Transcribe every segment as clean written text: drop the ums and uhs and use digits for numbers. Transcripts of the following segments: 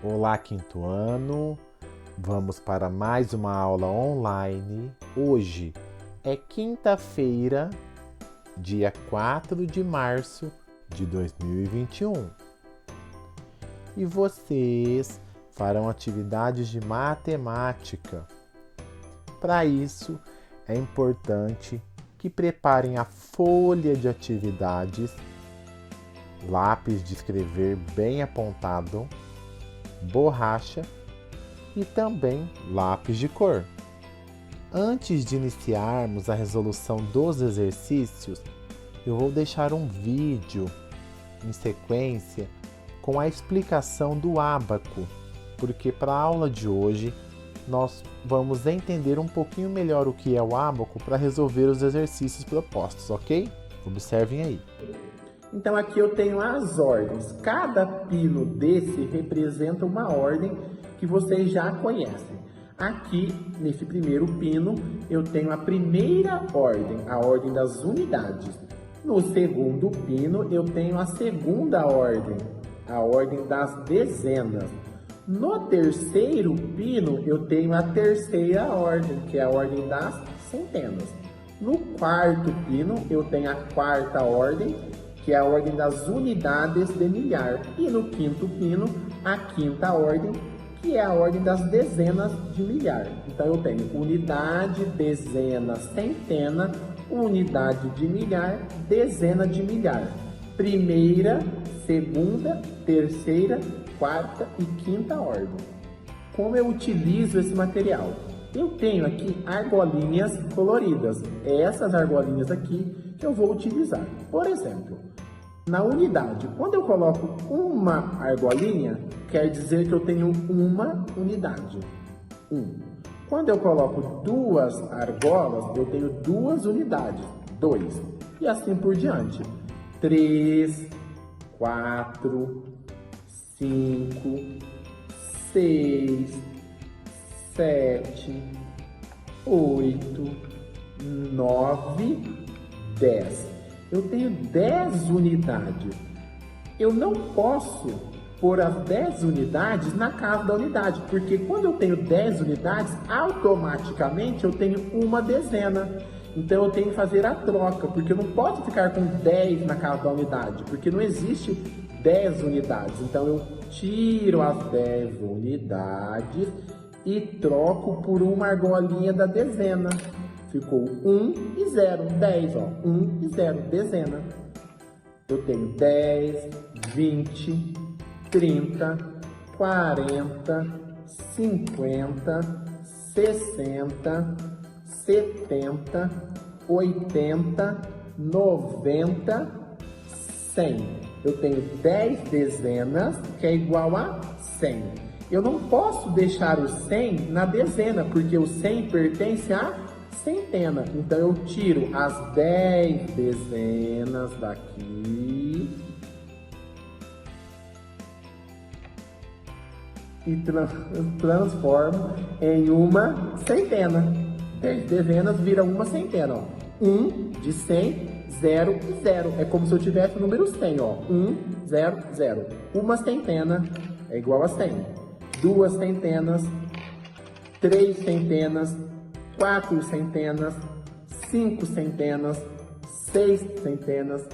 Olá, quinto ano! Vamos para mais uma aula online. Hoje é quinta-feira, dia 4 de março de 2021. E vocês farão atividades de matemática. Para isso, é importante que preparem a folha de atividades, lápis de escrever bem apontado, borracha e também lápis de cor. Antes de iniciarmos a resolução dos exercícios, eu vou deixar um vídeo em sequência com a explicação do ábaco, porque para a aula de hoje nós vamos entender um pouquinho melhor o que é o ábaco para resolver os exercícios propostos, ok? Observem aí. Então aqui eu tenho as ordens. Cada pino desse representa uma ordem que vocês já conhecem. Aqui, nesse primeiro pino, eu tenho a primeira ordem, a ordem das unidades. No segundo pino, eu tenho a segunda ordem, a ordem das dezenas. No terceiro pino, eu tenho a terceira ordem, que é a ordem das centenas. No quarto pino, eu tenho a quarta ordem, que é a ordem das unidades de milhar. E no quinto pino, a quinta ordem, que é a ordem das dezenas de milhar. Então eu tenho unidade, dezena, centena, unidade de milhar, dezena de milhar. Primeira, segunda, terceira, quarta e quinta ordem. Como eu utilizo esse material? Eu tenho aqui argolinhas coloridas. Essas argolinhas aqui que eu vou utilizar. Por exemplo, na unidade, quando eu coloco uma argolinha, quer dizer que eu tenho uma unidade. Quando eu coloco duas argolas, eu tenho duas unidades. 2. E assim por diante. 3, 4, 5, 6, 7, 8, 9, 10. Eu tenho 10 unidades. Eu não posso pôr as 10 unidades na casa da unidade, porque quando eu tenho 10 unidades, automaticamente eu tenho uma dezena. Então eu tenho que fazer a troca, porque eu não posso ficar com 10 na casa da unidade, porque não existe 10 unidades. Então eu tiro as 10 unidades e troco por uma argolinha da dezena. Ficou 1 e 0, 10, ó, 1 e 0, dezena. Eu tenho 10, 20, 30, 40, 50, 60, 70, 80, 90, 100. Eu tenho 10 dezenas, que é igual a 100. Eu não posso deixar o 100 na dezena, porque o 100 pertence a centena. Então eu tiro as 10 dezenas daqui e transformo em uma centena. 10 dezenas vira uma centena, ó. 1 de 100, 0 e 0. É como se eu tivesse o número 100, ó. 1, 0, 0. Uma centena é igual a 100. 2 centenas, 3 centenas, 4 centenas, 5 centenas, 6 centenas,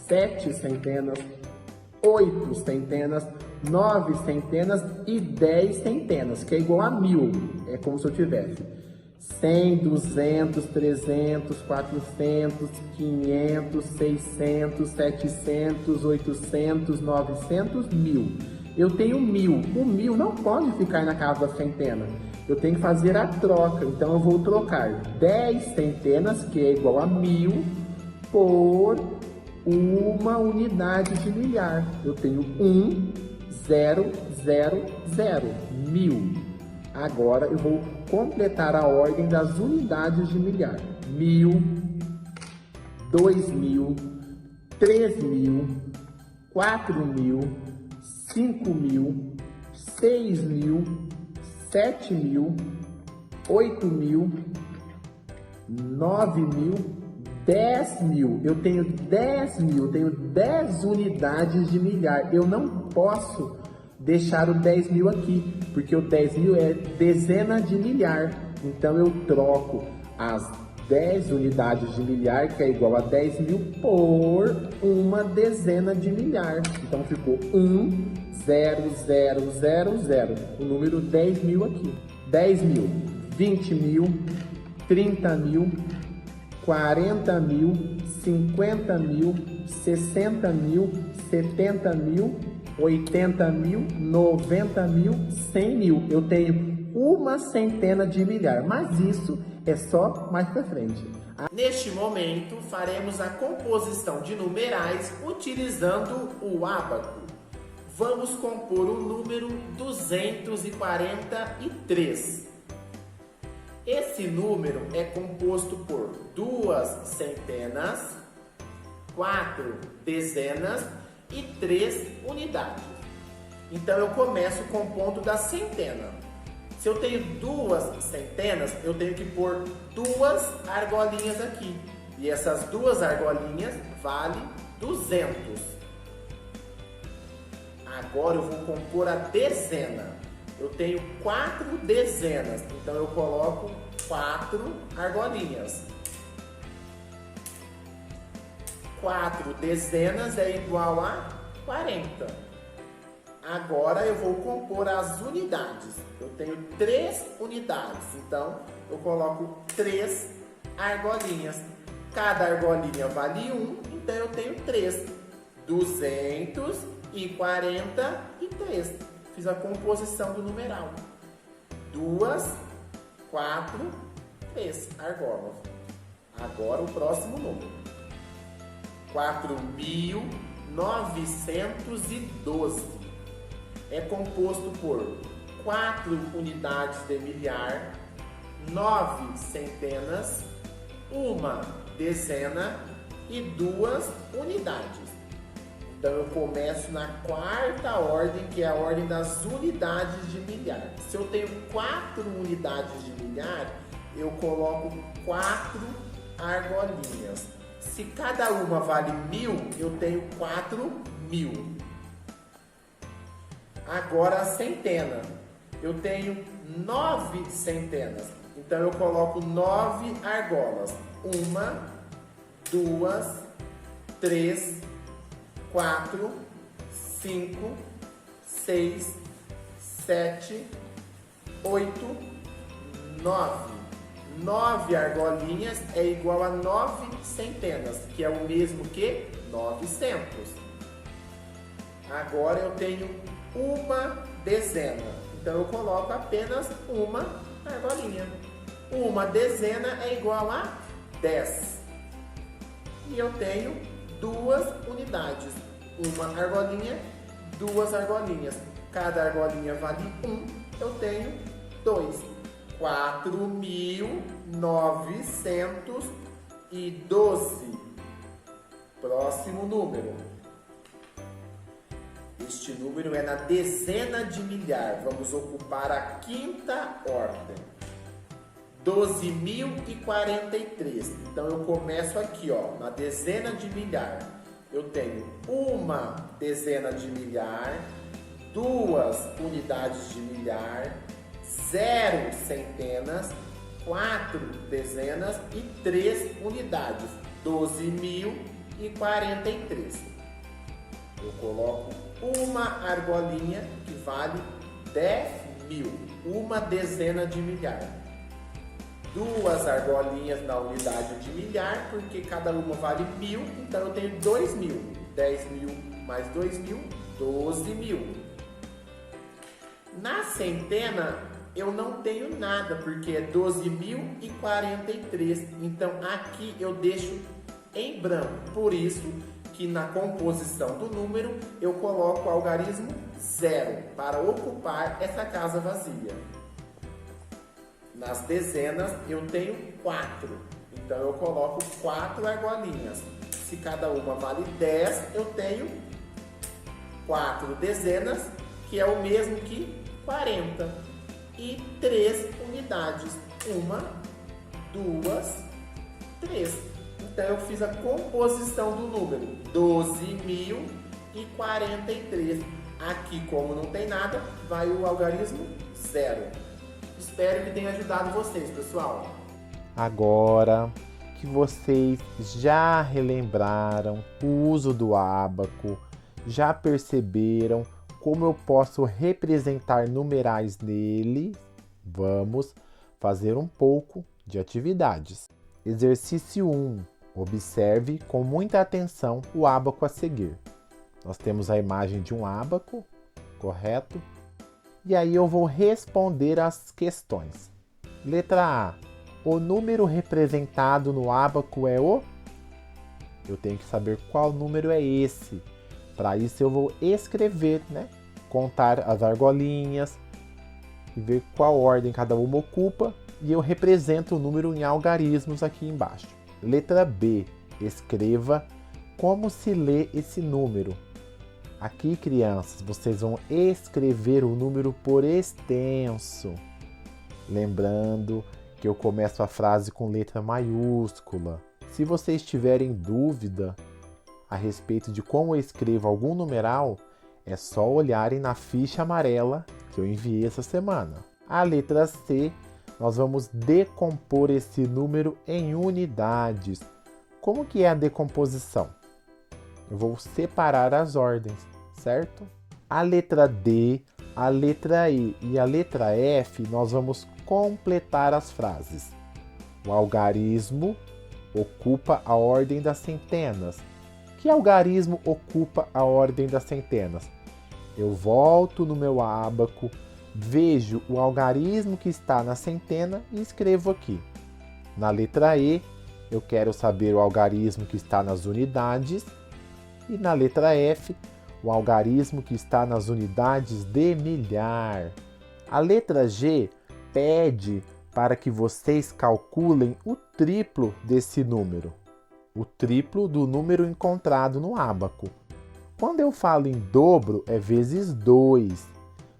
7 centenas, 8 centenas, 9 centenas e 10 centenas, que é igual a 1000. É como se eu tivesse 100, 200, 300, 400, 500, 600, 700, 800, 900, 1000. Eu tenho 1000. O 1000 não pode ficar na casa da centena. Eu tenho que fazer a troca. Então eu vou trocar 10 centenas, que é igual a 1000, por uma unidade de milhar. Eu tenho 1, 0, 0, 0, 1000. Agora eu vou completar a ordem das unidades de milhar. 1000, 2000, 3000, 4000, 5000, 6000, 7.000, 8.000, 9.000, 10.000. Eu tenho 10.000, eu tenho 10 unidades de milhar. Eu não posso deixar o 10.000 aqui, porque o 10.000 é dezena de milhar. Então eu troco as 10 unidades de milhar, que é igual a 10.000, por uma dezena de milhar. Então ficou 1, 0, 0, 0, 0. O número 10.000 aqui. 10.000, 20.000, 30.000, 40.000, 50.000, 60.000, 70.000, 80.000, 90.000, 100.000. Eu tenho uma centena de milhar, mas isso é só mais para frente. Neste momento, faremos a composição de numerais utilizando o ábaco. Vamos compor o número 243. Esse número é composto por 2 centenas, 4 dezenas e 3 unidades. Então eu começo com o ponto da centena. Se eu tenho 2 centenas, eu tenho que pôr 2 argolinhas aqui. E essas 2 argolinhas valem 200. Agora eu vou compor a dezena. Eu tenho 4 dezenas, então eu coloco 4 argolinhas. 4 dezenas é igual a 40. Agora eu vou compor as unidades. Eu tenho 3 unidades, então eu coloco 3 argolinhas. Cada argolinha vale 1, então eu tenho 3. 243. Fiz a composição do numeral. 2, 4, 3 argolas. Agora o próximo número. 4.912. É composto por 4 unidades de milhar, 9 centenas, 1 dezena e 2 unidades. Então eu começo na quarta ordem, que é a ordem das unidades de milhar. Se eu tenho 4 unidades de milhar, eu coloco 4 argolinhas. Se cada uma vale 1.000, eu tenho 4.000. Agora a centena. Eu tenho 9 centenas. Então eu coloco 9 argolas. 1, 2, 3, 4, 5, 6, 7, 8, 9. 9 argolinhas é igual a 9 centenas, que é o mesmo que 900. Agora eu tenho uma dezena, então eu coloco apenas uma argolinha. Uma dezena é igual a 10. E eu tenho 2 unidades. Uma argolinha, 2 argolinhas. Cada argolinha vale 1, eu tenho 2. 4.912. Próximo número. Este número é na dezena de milhar. Vamos ocupar a quinta ordem. 12.043. Então eu começo aqui, ó, na dezena de milhar. Eu tenho uma dezena de milhar, 2 unidades de milhar, 0 centenas, 4 dezenas e 3 unidades. 12.043. Eu coloco uma argolinha que vale 10.000. Uma dezena de milhar. 2 argolinhas na unidade de milhar, porque cada uma vale 1.000, então eu tenho 2.000. 10.000 mais 2.000, 12.000. Na centena, eu não tenho nada, porque é 12.043. Então, aqui eu deixo em branco. Por isso que na composição do número, eu coloco o algarismo 0, para ocupar essa casa vazia. Nas dezenas, eu tenho 4. Então, eu coloco 4 argolinhas. Se cada uma vale 10, eu tenho 4 dezenas, que é o mesmo que 40. E 3 unidades. 1, 2, 3. Então, eu fiz a composição do número 12.043. Aqui, como não tem nada, vai o algarismo 0. Espero que tenha ajudado vocês, pessoal. Agora que vocês já relembraram o uso do ábaco, já perceberam como eu posso representar numerais nele, vamos fazer um pouco de atividades. Exercício 1. Observe com muita atenção o ábaco a seguir. Nós temos a imagem de um ábaco, correto? E aí eu vou responder as questões. Letra A. O número representado no ábaco é o? Eu tenho que saber qual número é esse. Para isso eu vou escrever, né? Contar as argolinhas e ver qual ordem cada uma ocupa. E eu represento o número em algarismos aqui embaixo. Letra B. Escreva como se lê esse número. Aqui, crianças, vocês vão escrever o número por extenso. Lembrando que eu começo a frase com letra maiúscula. Se vocês tiverem dúvida a respeito de como eu escrevo algum numeral, é só olharem na ficha amarela que eu enviei essa semana. A letra C, nós vamos decompor esse número em unidades. Como que é a decomposição? Eu vou separar as ordens, certo? A letra D, a letra E e a letra F, nós vamos completar as frases. O algarismo ocupa a ordem das centenas. Que algarismo ocupa a ordem das centenas? Eu volto no meu ábaco, vejo o algarismo que está na centena e escrevo aqui. Na letra E, eu quero saber o algarismo que está nas unidades. E na letra F, o algarismo que está nas unidades de milhar. A letra G pede para que vocês calculem o triplo desse número. O triplo do número encontrado no ábaco. Quando eu falo em dobro, é vezes 2.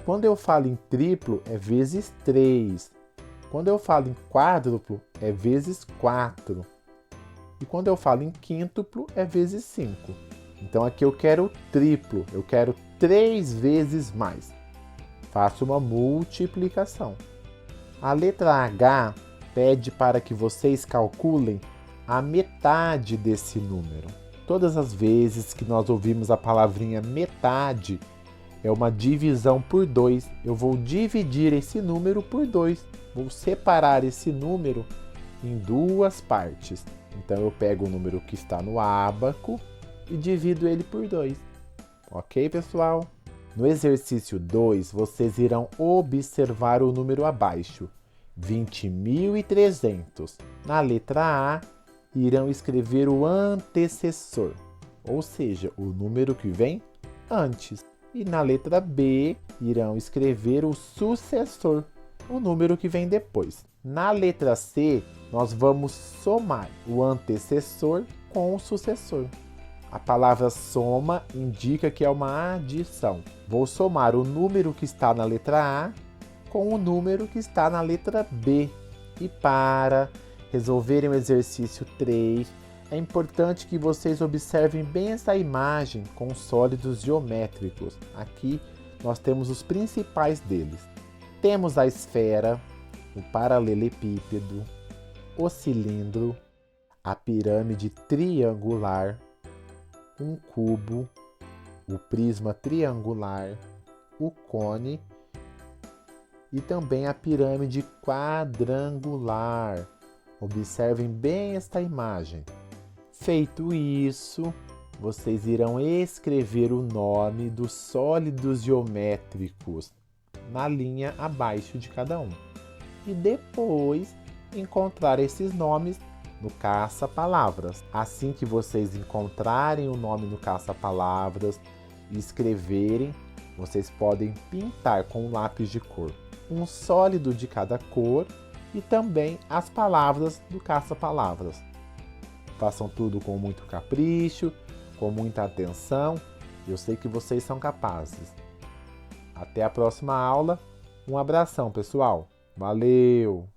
Quando eu falo em triplo, é vezes 3. Quando eu falo em quádruplo, é vezes 4. E quando eu falo em quíntuplo, é vezes 5. Então aqui eu quero o triplo, eu quero 3 vezes mais. Faço uma multiplicação. A letra H pede para que vocês calculem a metade desse número. Todas as vezes que nós ouvimos a palavrinha metade, é uma divisão por 2. Eu vou dividir esse número por 2. Vou separar esse número em duas partes. Então eu pego o número que está no ábaco e divido ele por 2. Ok, pessoal? No exercício 2, vocês irão observar o número abaixo, 20.300. Na letra A, irão escrever o antecessor, ou seja, o número que vem antes. E na letra B, irão escrever o sucessor, o número que vem depois. Na letra C, nós vamos somar o antecessor com o sucessor. A palavra soma indica que é uma adição. Vou somar o número que está na letra A com o número que está na letra B. E para resolverem o exercício 3, é importante que vocês observem bem essa imagem com sólidos geométricos. Aqui nós temos os principais deles. Temos a esfera, o paralelepípedo, o cilindro, a pirâmide triangular, um cubo, o prisma triangular, o cone e também a pirâmide quadrangular. Observem bem esta imagem. Feito isso, vocês irão escrever o nome dos sólidos geométricos na linha abaixo de cada um. E depois encontrar esses nomes no caça-palavras. Assim que vocês encontrarem o nome no caça-palavras e escreverem, vocês podem pintar com um lápis de cor um sólido de cada cor e também as palavras do caça-palavras. Façam tudo com muito capricho, com muita atenção. Eu sei que vocês são capazes. Até a próxima aula. Um abração, pessoal. Valeu!